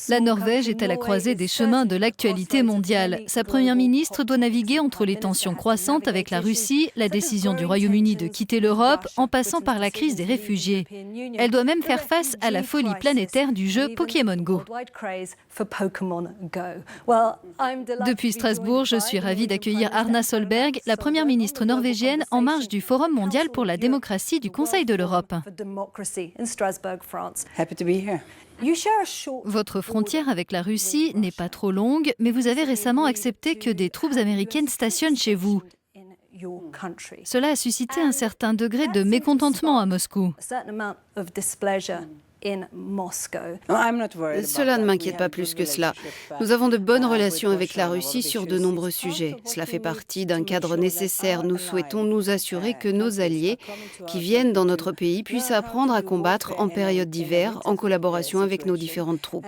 La Norvège est à la croisée des chemins de l'actualité mondiale. Sa première ministre doit naviguer entre les tensions croissantes avec la Russie, la décision du Royaume-Uni de quitter l'Europe, en passant par la crise des réfugiés. Elle doit même faire face à la folie planétaire du jeu Pokémon Go. Depuis Strasbourg, je suis ravie d'accueillir Erna Solberg, la première ministre norvégienne, en marge du Forum mondial pour la démocratie du Conseil de l'Europe. Votre frontière avec la Russie n'est pas trop longue, mais vous avez récemment accepté que des troupes américaines stationnent chez vous. Cela a suscité un certain degré de mécontentement à Moscou. Cela ne m'inquiète pas plus que cela. Nous avons de bonnes relations avec la Russie sur de nombreux sujets. Cela fait partie d'un cadre nécessaire. Nous souhaitons nous assurer que nos alliés qui viennent dans notre pays puissent apprendre à combattre en période d'hiver en collaboration avec nos différentes troupes.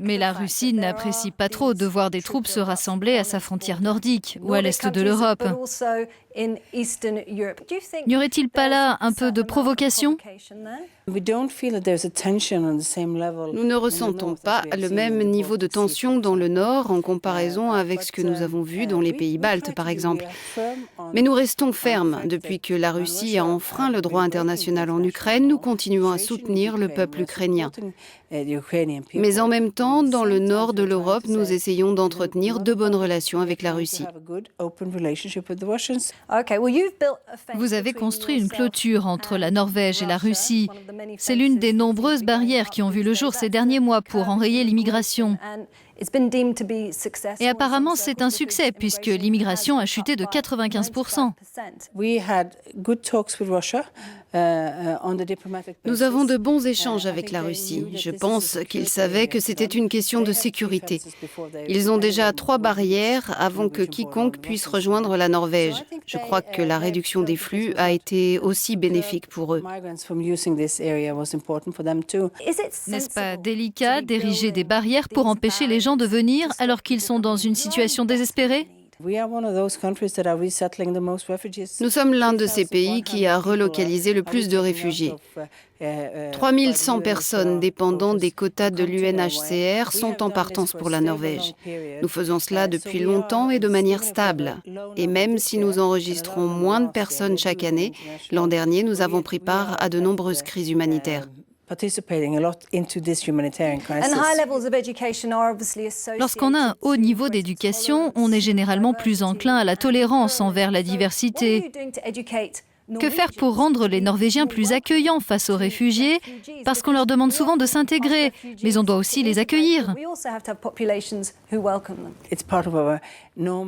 Mais la Russie n'apprécie pas trop de voir des troupes se rassembler à sa frontière nordique ou à l'est de l'Europe. N'y aurait-il pas là un peu de provocation ? Nous ne ressentons pas le même niveau de tension dans le Nord en comparaison avec ce que nous avons vu dans les pays baltes, par exemple. Mais nous restons fermes. Depuis que la Russie a enfreint le droit international en Ukraine, nous continuons à soutenir le peuple ukrainien. Mais en même temps, dans le nord de l'Europe, nous essayons d'entretenir de bonnes relations avec la Russie. Vous avez construit une clôture entre la Norvège et la Russie. C'est l'une des nombreuses barrières qui ont vu le jour ces derniers mois pour enrayer l'immigration. Et apparemment, c'est un succès puisque l'immigration a chuté de 95%. Nous avons de bons échanges avec la Russie. Je pense qu'ils savaient que c'était une question de sécurité. Ils ont déjà 3 barrières avant que quiconque puisse rejoindre la Norvège. Je crois que la réduction des flux a été aussi bénéfique pour eux. N'est-ce pas délicat d'ériger des barrières pour empêcher les gens de venir alors qu'ils sont dans une situation désespérée ? Nous sommes l'un de ces pays qui a relocalisé le plus de réfugiés. 3100 personnes dépendant des quotas de l'UNHCR sont en partance pour la Norvège. Nous faisons cela depuis longtemps et de manière stable. Et même si nous enregistrons moins de personnes chaque année, l'an dernier, nous avons pris part à de nombreuses crises humanitaires. Lorsqu'on a un haut niveau d'éducation, on est généralement plus enclin à la tolérance envers la diversité. Que faire pour rendre les Norvégiens plus accueillants face aux réfugiés ? Parce qu'on leur demande souvent de s'intégrer, mais on doit aussi les accueillir.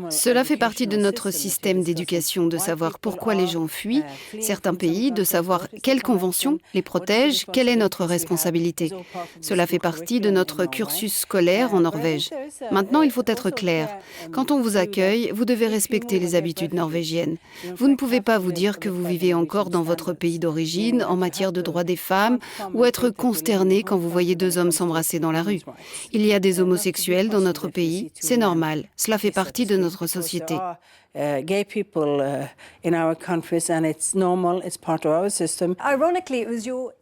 Cela fait partie de notre système d'éducation, de savoir pourquoi les gens fuient certains pays, de savoir quelles conventions les protègent, quelle est notre responsabilité. Cela fait partie de notre cursus scolaire en Norvège. Maintenant, il faut être clair. Quand on vous accueille, vous devez respecter les habitudes norvégiennes. Vous ne pouvez pas vous dire que vous vivez encore dans votre pays d'origine en matière de droits des femmes ou être consterné quand vous voyez 2 hommes s'embrasser dans la rue. Il y a des homosexuels dans notre pays, c'est normal. Cela fait partie de notre société.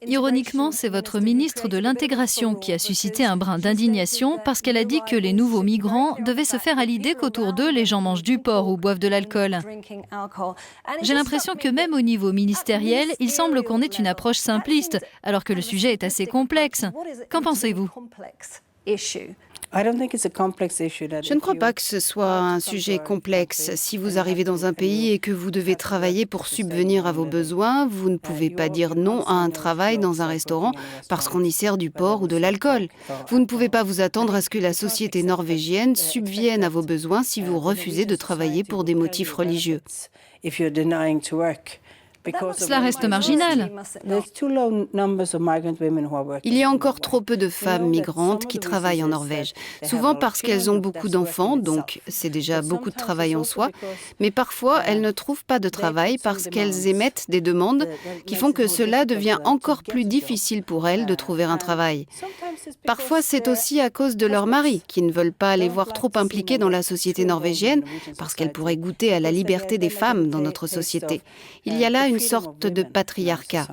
Ironiquement, c'est votre ministre de l'Intégration qui a suscité un brin d'indignation parce qu'elle a dit que les nouveaux migrants devaient se faire à l'idée qu'autour d'eux, les gens mangent du porc ou boivent de l'alcool. J'ai l'impression que même au niveau ministériel, il semble qu'on ait une approche simpliste, alors que le sujet est assez complexe. Qu'en pensez-vous ? Je ne crois pas que ce soit un sujet complexe. Si vous arrivez dans un pays et que vous devez travailler pour subvenir à vos besoins, vous ne pouvez pas dire non à un travail dans un restaurant parce qu'on y sert du porc ou de l'alcool. Vous ne pouvez pas vous attendre à ce que la société norvégienne subvienne à vos besoins si vous refusez de travailler pour des motifs religieux. Cela reste marginal. Il y a encore trop peu de femmes migrantes qui travaillent en Norvège, souvent parce qu'elles ont beaucoup d'enfants, donc c'est déjà beaucoup de travail en soi, mais parfois elles ne trouvent pas de travail parce qu'elles émettent des demandes qui font que cela devient encore plus difficile pour elles de trouver un travail. Parfois, c'est aussi à cause de leurs maris, qui ne veulent pas les voir trop impliqués dans la société norvégienne, parce qu'elles pourraient goûter à la liberté des femmes dans notre société. Il y a là une sorte de patriarcat.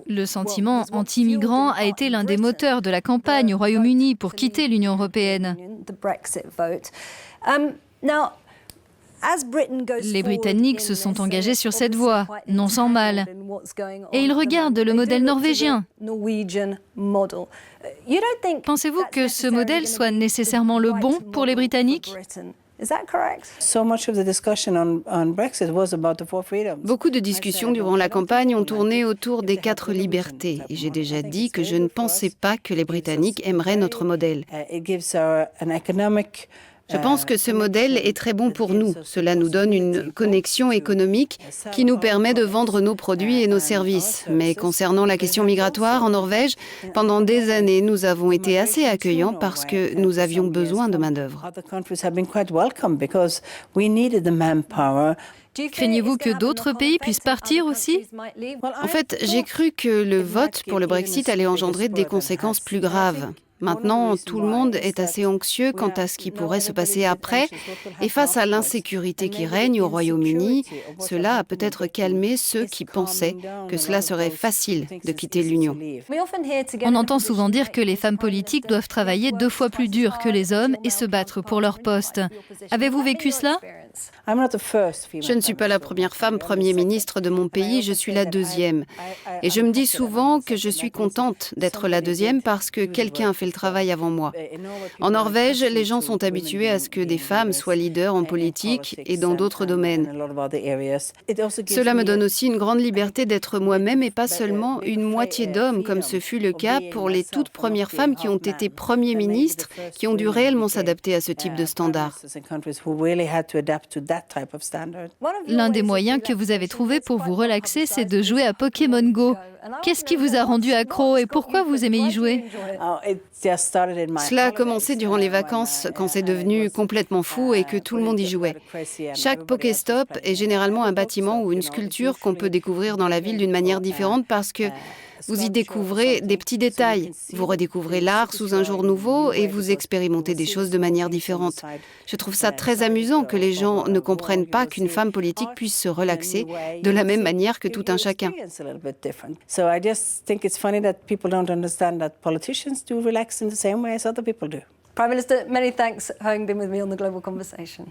Le sentiment anti-migrant a été l'un des moteurs de la campagne au Royaume-Uni pour quitter l'Union européenne. Les Britanniques se sont engagés sur cette voie, non sans mal. Et ils regardent le modèle norvégien. Pensez-vous que ce modèle soit nécessairement le bon pour les Britanniques ? Beaucoup de discussions durant la campagne ont tourné autour des 4 libertés. Et j'ai déjà dit que je ne pensais pas que les Britanniques aimeraient notre modèle. Je pense que ce modèle est très bon pour nous. Cela nous donne une connexion économique qui nous permet de vendre nos produits et nos services. Mais concernant la question migratoire en Norvège, pendant des années, nous avons été assez accueillants parce que nous avions besoin de main-d'œuvre. Craignez-vous que d'autres pays puissent partir aussi ? En fait, j'ai cru que le vote pour le Brexit allait engendrer des conséquences plus graves. Maintenant, tout le monde est assez anxieux quant à ce qui pourrait se passer après. Et face à l'insécurité qui règne au Royaume-Uni, cela a peut-être calmé ceux qui pensaient que cela serait facile de quitter l'Union. On entend souvent dire que les femmes politiques doivent travailler 2 fois plus dur que les hommes et se battre pour leur poste. Avez-vous vécu cela ? Je ne suis pas la première femme Premier ministre de mon pays, je suis la 2e. Et je me dis souvent que je suis contente d'être la 2e parce que quelqu'un a fait le travail avant moi. En Norvège, les gens sont habitués à ce que des femmes soient leaders en politique et dans d'autres domaines. Cela me donne aussi une grande liberté d'être moi-même et pas seulement une moitié d'homme, comme ce fut le cas pour les toutes premières femmes qui ont été Premier ministres, qui ont dû réellement s'adapter à ce type de standard. L'un des moyens que vous avez trouvé pour vous relaxer, c'est de jouer à Pokémon Go. Qu'est-ce qui vous a rendu accro et pourquoi vous aimez y jouer ? Cela a commencé durant les vacances, quand c'est devenu complètement fou et que tout le monde y jouait. Chaque Pokéstop est généralement un bâtiment ou une sculpture qu'on peut découvrir dans la ville d'une manière différente parce que vous y découvrez des petits détails. Vous redécouvrez l'art sous un jour nouveau et vous expérimentez des choses de manière différente. Je trouve ça très amusant que les gens ne comprennent pas qu'une femme politique puisse se relaxer de la même manière que tout un chacun. Prime Minister, many thanks for having been with me on the Global Conversation.